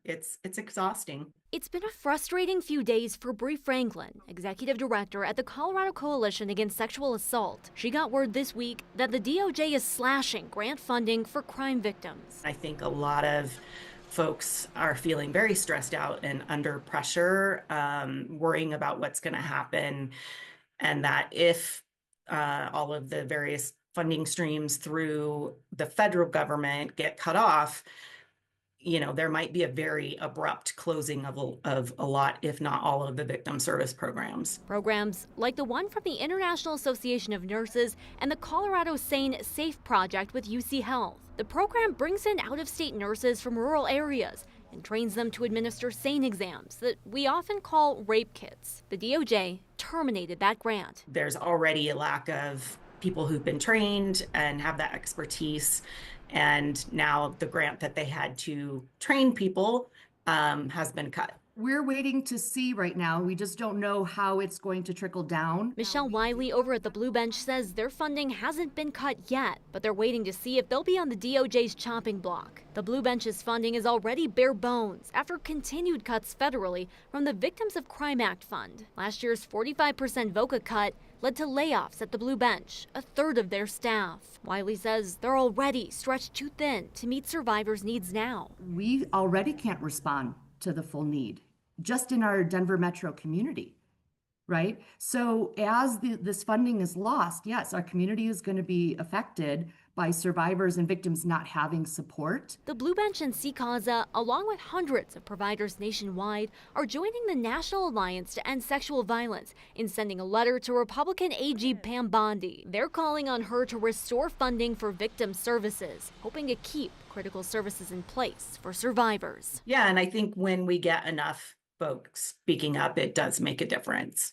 It's exhausting. It's been a frustrating few days for Brie Franklin, executive director at the Colorado Coalition Against Sexual Assault. She got word this week that the DOJ is slashing grant funding for crime victims. I think a lot of folks are feeling very stressed out and under pressure, worrying about what's going to happen, and that if all of the various funding streams through the federal government get cut off, there might be a very abrupt closing of a lot, if not all, of the victim service programs. Programs like the one from the International Association of Nurses and the Colorado Sane Safe Project with UC Health. The program brings in out-of-state nurses from rural areas and trains them to administer SANE exams that we often call rape kits. The DOJ terminated that grant. There's already a lack of people who've been trained and have that expertise. And now the grant that they had to train people has been cut. We're waiting to see right now. We just don't know how it's going to trickle down. Michelle Wiley over at the Blue Bench says their funding hasn't been cut yet, but they're waiting to see if they'll be on the DOJ's chopping block. The Blue Bench's funding is already bare bones after continued cuts federally from the Victims of Crime Act fund. Last year's 45% VOCA cut led to layoffs at the Blue Bench, a third of their staff. Wiley says they're already stretched too thin to meet survivors' needs now. We already can't respond to the full need, just in our Denver metro community, right? So as this funding is lost, yes, our community is going to be affected by survivors and victims not having support. The Blue Bench and KUSA, along with hundreds of providers nationwide, are joining the National Alliance to End Sexual Violence in sending a letter to Republican AG Pam Bondi. They're calling on her to restore funding for victim services, hoping to keep critical services in place for survivors. Yeah, and I think when we get enough folks speaking up, it does make a difference.